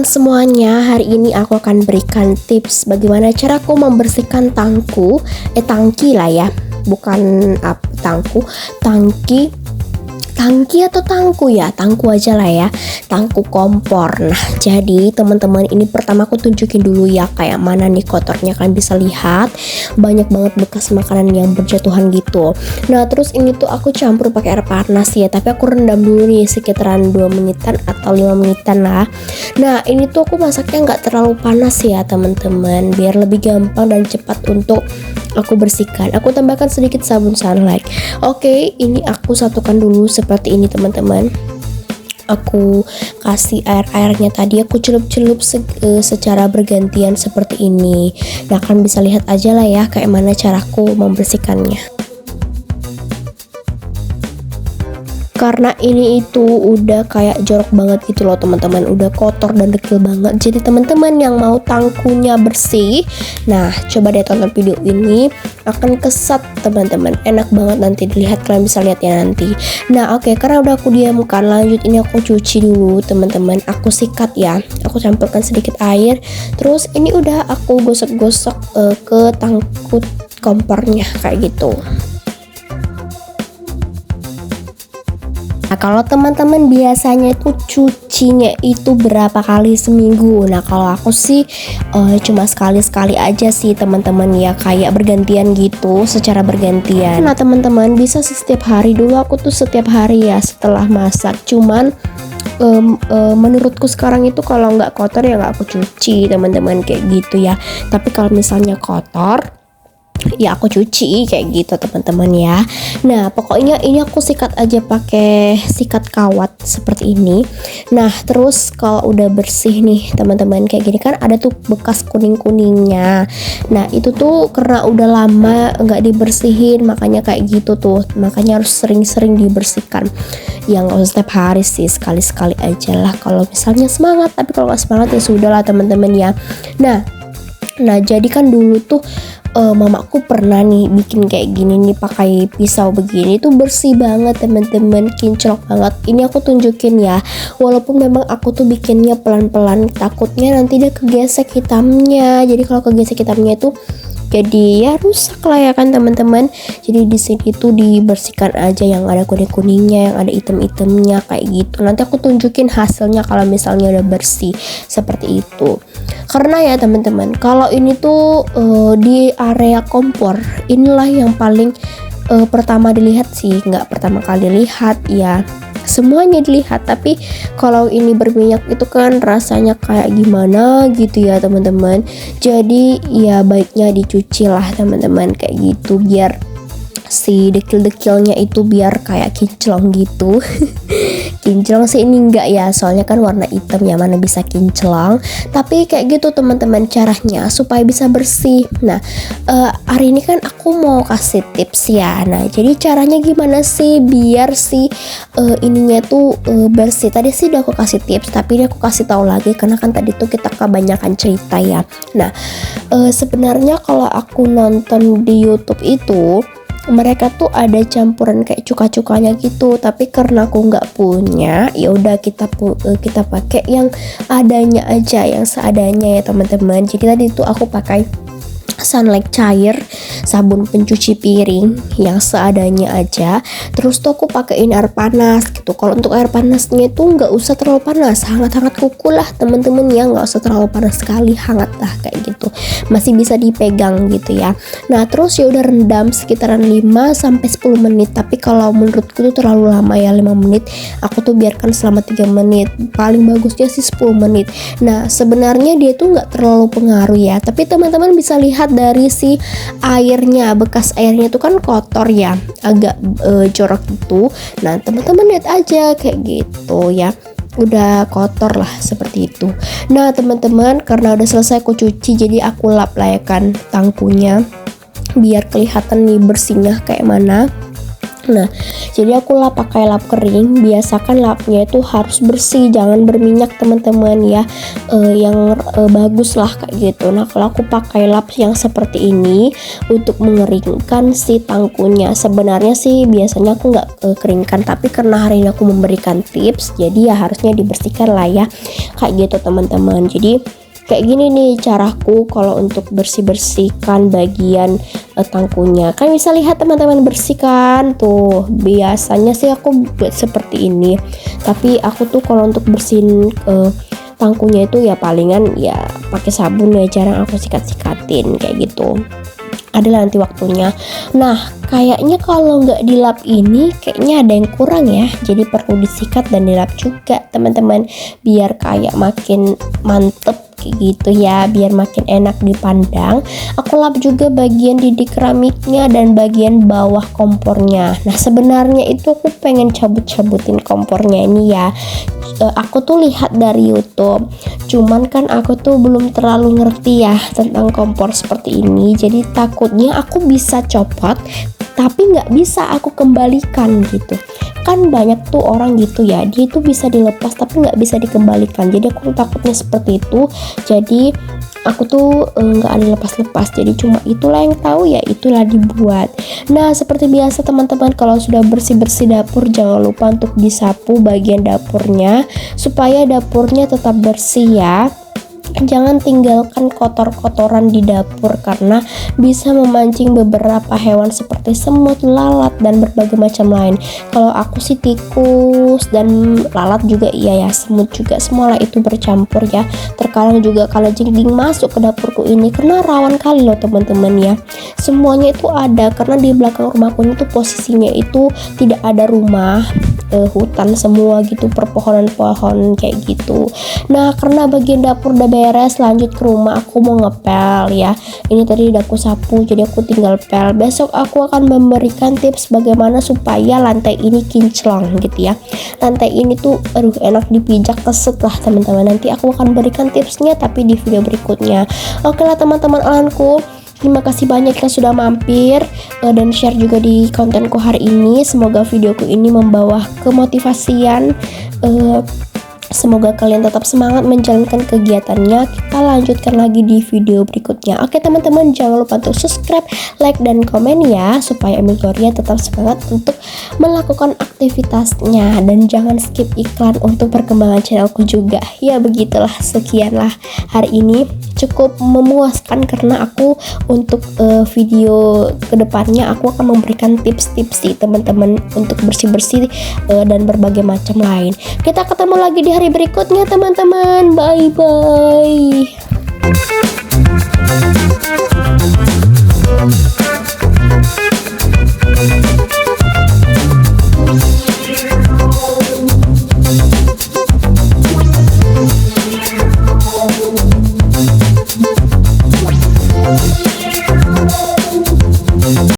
semuanya, hari ini aku akan berikan tips bagaimana caraku membersihkan tangki lah ya, bukan tangki atau tangku ya, tangku aja lah ya, tangku kompor. Nah, jadi teman-teman, ini pertama aku tunjukin dulu ya kayak mana nih kotornya. Kalian bisa lihat banyak banget bekas makanan yang berjatuhan gitu. Nah, terus ini tuh aku campur pakai air panas ya, tapi aku rendam dulu nih sekitaran 2 menitan atau 5 menitan lah. Nah, ini tuh aku masaknya nggak terlalu panas ya teman-teman, biar lebih gampang dan cepat untuk aku bersihkan. Aku tambahkan sedikit sabun sunlight. Oke, ini aku satukan dulu seperti ini teman-teman. Aku kasih airnya tadi, aku celup-celup secara bergantian seperti ini. Nah, kalian bisa lihat aja lah ya kayak mana caraku membersihkannya. Karena ini itu udah kayak jorok banget gitu loh teman-teman, udah kotor dan dekil banget. Jadi teman-teman yang mau tangkunya bersih, nah coba deh tonton video ini, akan kesat teman-teman, enak banget nanti dilihat, kalian bisa lihat ya nanti. Nah oke, karena udah aku diamkan, lanjut ini aku cuci dulu teman-teman, aku sikat ya, aku campurkan sedikit air, terus ini udah aku gosok-gosok ke tangku kompornya kayak gitu. Nah, kalau teman-teman biasanya itu cucinya itu berapa kali seminggu? Nah, kalau aku sih cuma sekali-sekali aja sih teman-teman ya, kayak bergantian gitu, secara bergantian. Nah, teman-teman bisa sih setiap hari. Dulu aku tuh setiap hari ya setelah masak. Cuman menurutku sekarang itu kalau nggak kotor ya nggak aku cuci teman-teman, kayak gitu ya. Tapi kalau misalnya kotor ya aku cuci kayak gitu teman-teman ya. Nah pokoknya ini aku sikat aja pakai sikat kawat seperti ini. Nah terus kalau udah bersih nih teman-teman kayak gini kan ada tuh bekas kuning-kuningnya. Nah itu tuh karena udah lama nggak dibersihin makanya kayak gitu tuh, makanya harus sering-sering dibersihkan. Ya nggak usah setiap hari sih, sekali-sekali aja lah kalau misalnya semangat. Tapi kalau nggak semangat ya sudah lah teman-teman ya. Nah jadi kan dulu tuh mamaku pernah nih bikin kayak gini nih pakai pisau begini, tuh bersih banget teman-teman, kinclok banget. Ini aku tunjukin ya, walaupun memang aku tuh bikinnya pelan-pelan, takutnya nanti dia kegesek hitamnya. Jadi kalau kegesek hitamnya itu jadi ya rusak lah ya kan teman-teman. Jadi di sini tuh dibersihkan aja yang ada kuning-kuningnya, yang ada item-itemnya kayak gitu. Nanti aku tunjukin hasilnya kalau misalnya udah bersih seperti itu. Karena ya teman-teman, kalau ini tuh di area kompor, inilah yang paling pertama dilihat sih, nggak pertama kali lihat ya, semuanya dilihat. Tapi kalau ini berminyak itu kan rasanya kayak gimana gitu ya teman-teman. Jadi ya baiknya dicuci lah teman-teman kayak gitu, biar si dekil-dekilnya itu biar kayak kinclong gitu. Kinclong sih ini enggak ya, soalnya kan warna hitam ya, mana bisa kinclong. Tapi kayak gitu teman-teman caranya supaya bisa bersih. Nah hari ini kan aku mau kasih tips ya. Nah jadi caranya gimana sih biar si ininya tuh bersih. Tadi sih udah aku kasih tips, tapi ini aku kasih tahu lagi karena kan tadi tuh kita kebanyakan cerita ya. Nah sebenarnya kalau aku nonton di YouTube itu mereka tuh ada campuran kayak cuka-cukanya gitu, tapi karena aku nggak punya, ya udah kita pakai yang adanya aja, yang seadanya ya teman-teman. Jadi tadi tuh aku pakai sunlight cair, sabun pencuci piring yang seadanya aja. Terus tuh aku pakein air panas gitu. Kalau untuk air panasnya itu nggak usah terlalu panas, hangat-hangat kuku lah teman-teman ya, nggak usah terlalu panas sekali, hangat lah kayak gitu, masih bisa dipegang gitu ya. Nah terus ya udah rendam sekitaran 5-10 menit. Tapi kalau menurutku tuh terlalu lama ya, 5 menit. Aku tuh biarkan selama 3 menit, paling bagusnya sih 10 menit. Nah sebenarnya dia tuh nggak terlalu pengaruh ya, tapi teman-teman bisa lihat dari si airnya, bekas airnya itu kan kotor ya, agak jorok gitu. Nah teman-teman lihat aja kayak gitu ya, udah kotor lah seperti itu. Nah teman-teman, karena udah selesai aku cuci, jadi aku lap lah ya kan tangkunya biar kelihatan nih bersihnya kayak mana. Nah, jadi aku lap pakai lap kering. Biasakan lapnya itu harus bersih, jangan berminyak teman-teman ya. Yang bagus lah kayak gitu. Nah, kalau aku pakai lap yang seperti ini untuk mengeringkan si tangkunya. Sebenarnya sih biasanya aku nggak keringkan, tapi karena hari ini aku memberikan tips, jadi ya harusnya dibersihkan lah ya. Kayak gitu teman-teman. Jadi kayak gini nih caraku kalau untuk bersihkan bagian tangkunya. Kan bisa lihat teman-teman, bersihkan tuh. Biasanya sih aku buat seperti ini. Tapi aku tuh kalau untuk bersihin tangkunya itu ya palingan ya pakai sabun ya, jarang aku sikat-sikatin kayak gitu. Adalah nanti waktunya. Nah, kayaknya kalau nggak dilap ini kayaknya ada yang kurang ya. Jadi perlu disikat dan dilap juga teman-teman, biar kayak makin mantep kayak gitu ya, biar makin enak dipandang. Aku lap juga bagian didi keramiknya dan bagian bawah kompornya. Nah, sebenarnya itu aku pengen cabut-cabutin kompornya ini ya. Aku tuh lihat dari YouTube, cuman kan aku tuh belum terlalu ngerti ya tentang kompor seperti ini, jadi takutnya aku bisa copot tapi nggak bisa aku kembalikan gitu. Kan banyak tuh orang gitu ya, dia itu bisa dilepas tapi nggak bisa dikembalikan. Jadi aku takutnya seperti itu, jadi aku tuh nggak ada lepas-lepas. Jadi cuma itulah yang tahu ya, itulah dibuat. Nah, seperti biasa teman-teman, kalau sudah bersih-bersih dapur jangan lupa untuk disapu bagian dapurnya supaya dapurnya tetap bersih ya. Jangan tinggalkan kotor-kotoran di dapur karena bisa memancing beberapa hewan seperti semut, lalat, dan berbagai macam lain. Kalau aku sih tikus dan lalat juga iya ya, semut juga, semualah itu bercampur ya. Terkadang juga kalajengking masuk ke dapurku ini karena rawan kali loh teman-teman ya. Semuanya itu ada karena di belakang rumahku itu posisinya itu tidak ada rumah, hutan semua gitu, perpohonan-pohon kayak gitu. Nah, karena bagian dapur udah beres, lanjut ke rumah. Aku mau ngepel ya. Ini tadi udah aku sapu, jadi aku tinggal pel. Besok aku akan memberikan tips bagaimana supaya lantai ini kinclong gitu ya. Lantai ini tuh aduh enak dipijak, keset lah teman-teman. Nanti aku akan berikan tipsnya tapi di video berikutnya. Oke lah teman-teman alanku, terima kasih banyak yang sudah mampir dan share juga di kontenku hari ini. Semoga videoku ini membawa kemotivasian. Semoga kalian tetap semangat menjalankan kegiatannya. Kita lanjutkan lagi di video berikutnya. Oke teman-teman, jangan lupa untuk subscribe, like, dan komen ya, supaya Emil Gloria tetap semangat untuk melakukan aktivitasnya. Dan jangan skip iklan untuk perkembangan channelku juga. Ya begitulah, sekianlah hari ini. Cukup memuaskan karena aku untuk video kedepannya aku akan memberikan tips-tips sih teman-teman untuk bersih-bersih dan berbagai macam lain. Kita ketemu lagi di hari berikutnya teman-teman. Bye bye.